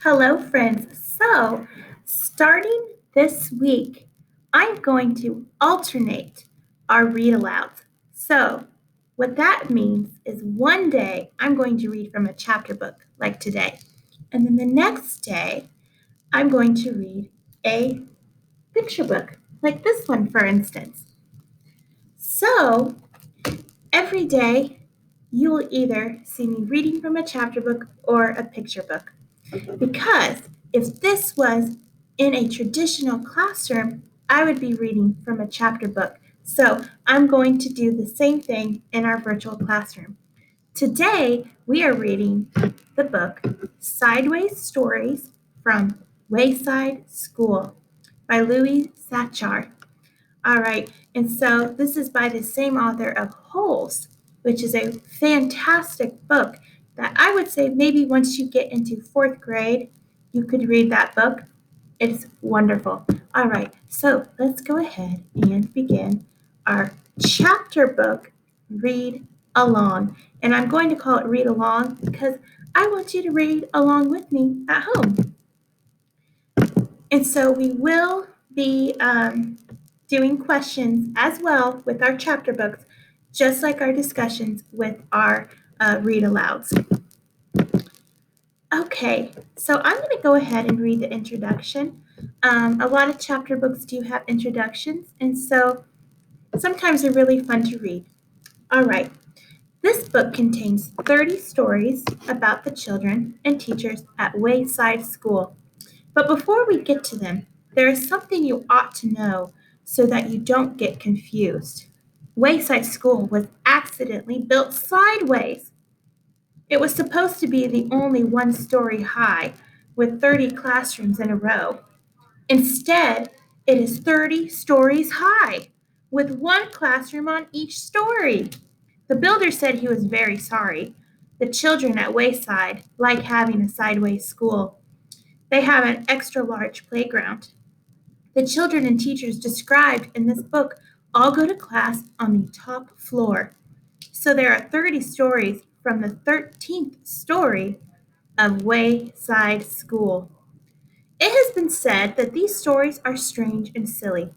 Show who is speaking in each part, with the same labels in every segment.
Speaker 1: Hello, friends. So, starting this week, I'm going to alternate our read alouds. So, what that means is one day I'm going to read from a chapter book, like today. And then the next day, I'm going to read a picture book, like this one, for instance. So, every day, you will either see me reading from a chapter book or a picture book. Because if this was in a traditional classroom, I would be reading from a chapter book. So I'm going to do the same thing in our virtual classroom. Today, we are reading the book Sideways Stories from Wayside School by Louis Sachar. All right, and so this is by the same author of Holes, which is a fantastic book that I would say maybe once you get into fourth grade, you could read that book. It's wonderful. All right, so let's go ahead and begin our chapter book read along. And I'm going to call it read along because I want you to read along with me at home. And so we will be doing questions as well with our chapter books, just like our discussions with our read alouds. Okay, so I'm going to go ahead and read the introduction. A lot of chapter books do have introductions, and so sometimes they're really fun to read. All right, this book contains 30 stories about the children and teachers at Wayside School. But before we get to them, there is something you ought to know so that you don't get confused. Wayside School was accidentally built sideways. It was supposed to be the only one story high, with 30 classrooms in a row. Instead, it is 30 stories high, with one classroom on each story. The builder said he was very sorry. The children at Wayside like having a sideways school. They have an extra large playground. The children and teachers described in this book all go to class on the top floor. So there are 30 stories from the 13th story of Wayside School. It has been said that these stories are strange and silly.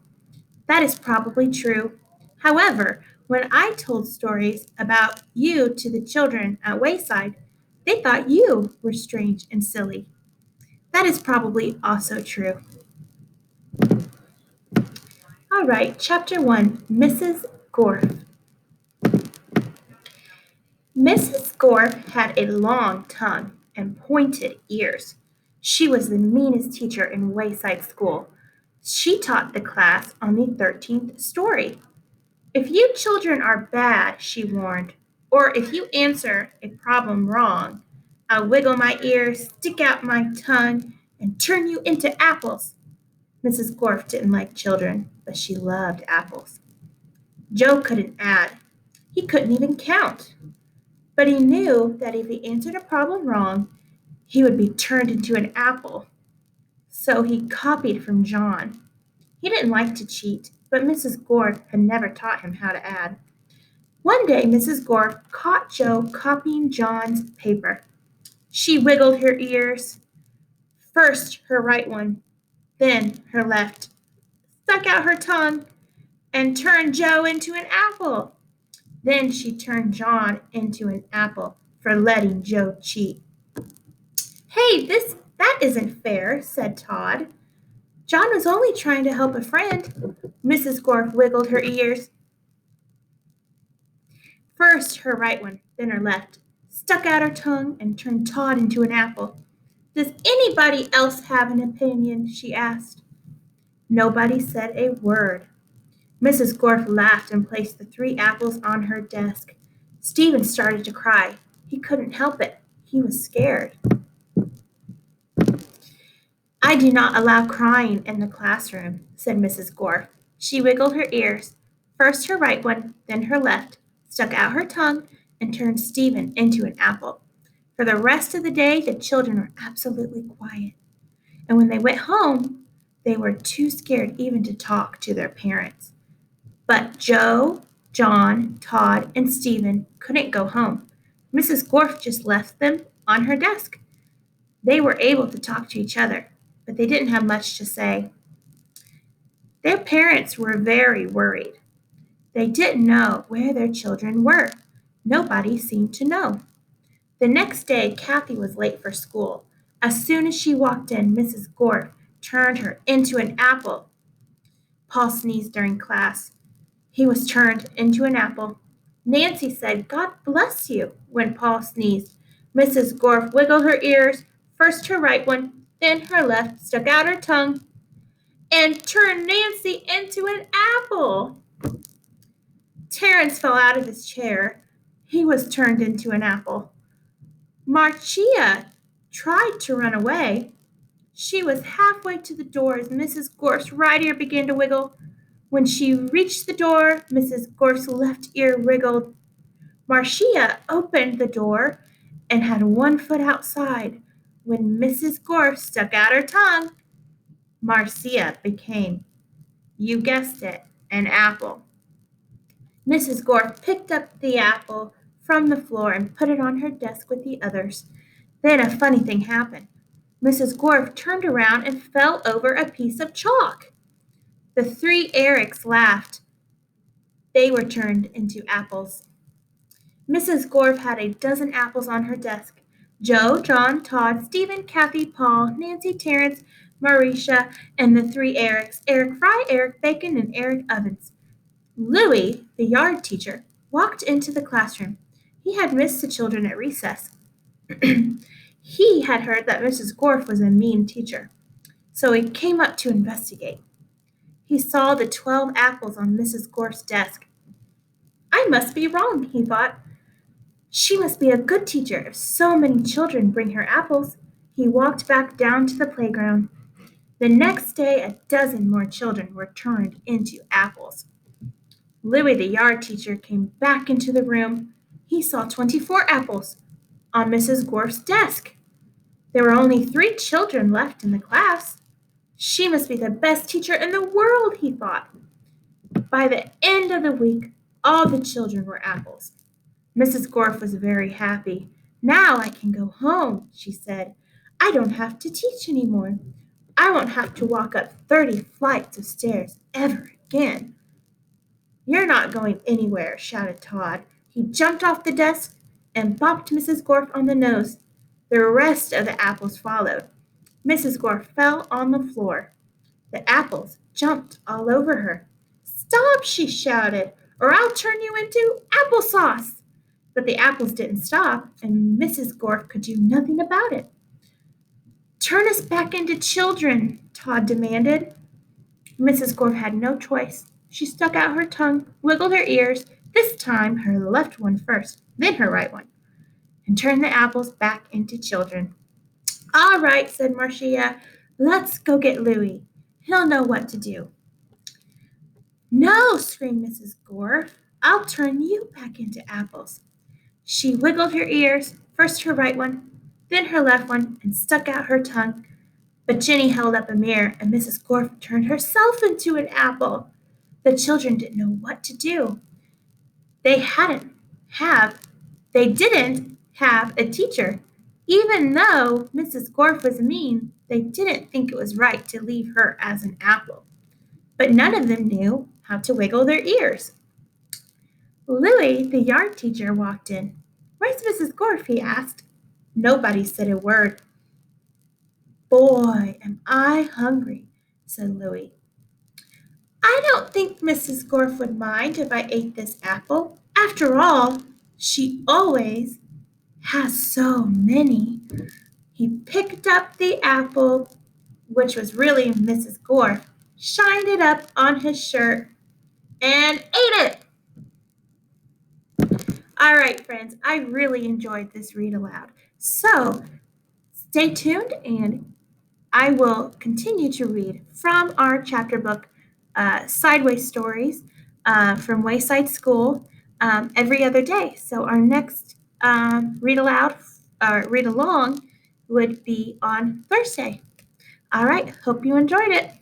Speaker 1: That is probably true. However, when I told stories about you to the children at Wayside, they thought you were strange and silly. That is probably also true. All right, Chapter 1 Mrs. Gorf. Mrs. Gorf had a long tongue and pointed ears. She was the meanest teacher in Wayside School. She taught the class on the 13th story. If you children are bad, she warned, or if you answer a problem wrong, I'll wiggle my ears, stick out my tongue, and turn you into apples. Mrs. Gorf didn't like children, but she loved apples. Joe couldn't add. He couldn't even count. But he knew that if he answered a problem wrong, he would be turned into an apple. So he copied from John. He didn't like to cheat, but Mrs. Gorf had never taught him how to add. One day, Mrs. Gorf caught Joe copying John's paper. She wiggled her ears, first her right one, then her left, stuck out her tongue, and turned Joe into an apple. Then she turned John into an apple for letting Joe cheat. Hey, that isn't fair, said Todd. John was only trying to help a friend. Mrs. Gorf wiggled her ears. First her right one, then her left, stuck out her tongue, and turned Todd into an apple. Does anybody else have an opinion? She asked. Nobody said a word. Mrs. Gorf laughed and placed the 3 apples on her desk. Stephen started to cry. He couldn't help it. He was scared. I do not allow crying in the classroom, said Mrs. Gorf. She wiggled her ears, first her right one, then her left, stuck out her tongue, and turned Stephen into an apple. For the rest of the day, the children were absolutely quiet. And when they went home, they were too scared even to talk to their parents. But Joe, John, Todd, and Stephen couldn't go home. Mrs. Gorf just left them on her desk. They were able to talk to each other, but they didn't have much to say. Their parents were very worried. They didn't know where their children were. Nobody seemed to know. The next day, Kathy was late for school. As soon as she walked in, Mrs. Gorf turned her into an apple. Paul sneezed during class. He was turned into an apple. Nancy said, "God bless you," when Paul sneezed. Mrs. Gorf wiggled her ears, first her right one, then her left, stuck out her tongue, and turned Nancy into an apple. Terence fell out of his chair. He was turned into an apple. Marcia tried to run away. She was halfway to the door as Mrs. Gorf's right ear began to wiggle. When she reached the door, Mrs. Gorf's left ear wriggled. Marcia opened the door and had one foot outside. When Mrs. Gorf stuck out her tongue, Marcia became, you guessed it, an apple. Mrs. Gorf picked up the apple from the floor and put it on her desk with the others. Then a funny thing happened. Mrs. Gorf turned around and fell over a piece of chalk. The three Erics laughed. They were turned into apples. Mrs. Gorf had a dozen apples on her desk. Joe, John, Todd, Stephen, Kathy, Paul, Nancy, Terence, Marisha, and the three Erics, Eric Fry, Eric Bacon, and Eric Ovens. Louis, the yard teacher, walked into the classroom. He had missed the children at recess. He had heard that Mrs. Gorf was a mean teacher, so he came up to investigate. He saw the 12 apples on Mrs. Gorf's desk. I must be wrong, he thought. She must be a good teacher if so many children bring her apples. He walked back down to the playground. The next day, a dozen more children were turned into apples. Louis, the yard teacher, came back into the room. He saw 24 apples on Mrs. Gorf's desk. There were only 3 children left in the class. She must be the best teacher in the world, he thought. By the end of the week, all the children were apples. Mrs. Gorf was very happy. Now I can go home, she said. I don't have to teach anymore. I won't have to walk up 30 flights of stairs ever again. You're not going anywhere, shouted Todd. He jumped off the desk and bopped Mrs. Gorf on the nose. The rest of the apples followed. Mrs. Gorf fell on the floor. The apples jumped all over her. Stop, she shouted, or I'll turn you into applesauce. But the apples didn't stop, and Mrs. Gorf could do nothing about it. Turn us back into children, Todd demanded. Mrs. Gorf had no choice. She stuck out her tongue, wiggled her ears, this time her left one first, then her right one, and turned the apples back into children. All right, said Marcia. Let's go get Louis. He'll know what to do. No, screamed Mrs. Gorf. I'll turn you back into apples. She wiggled her ears, first her right one, then her left one, and stuck out her tongue. But Jenny held up a mirror, and Mrs. Gorf turned herself into an apple. The children didn't know what to do. They didn't have a teacher. Even though Mrs. Gorf was mean, they didn't think it was right to leave her as an apple. But none of them knew how to wiggle their ears. Louis, the yard teacher, walked in. Where's Mrs. Gorf? He asked. Nobody said a word. Boy, am I hungry, said Louis. I don't think Mrs. Gorf would mind if I ate this apple. After all, she always has so many. He picked up the apple, which was really Mrs. Gorf, shined it up on his shirt, and ate it. All right, friends, I really enjoyed this read aloud. So stay tuned, and I will continue to read from our chapter book, Sideways Stories from Wayside School, every other day. So our next read along would be on Thursday. All right, hope you enjoyed it.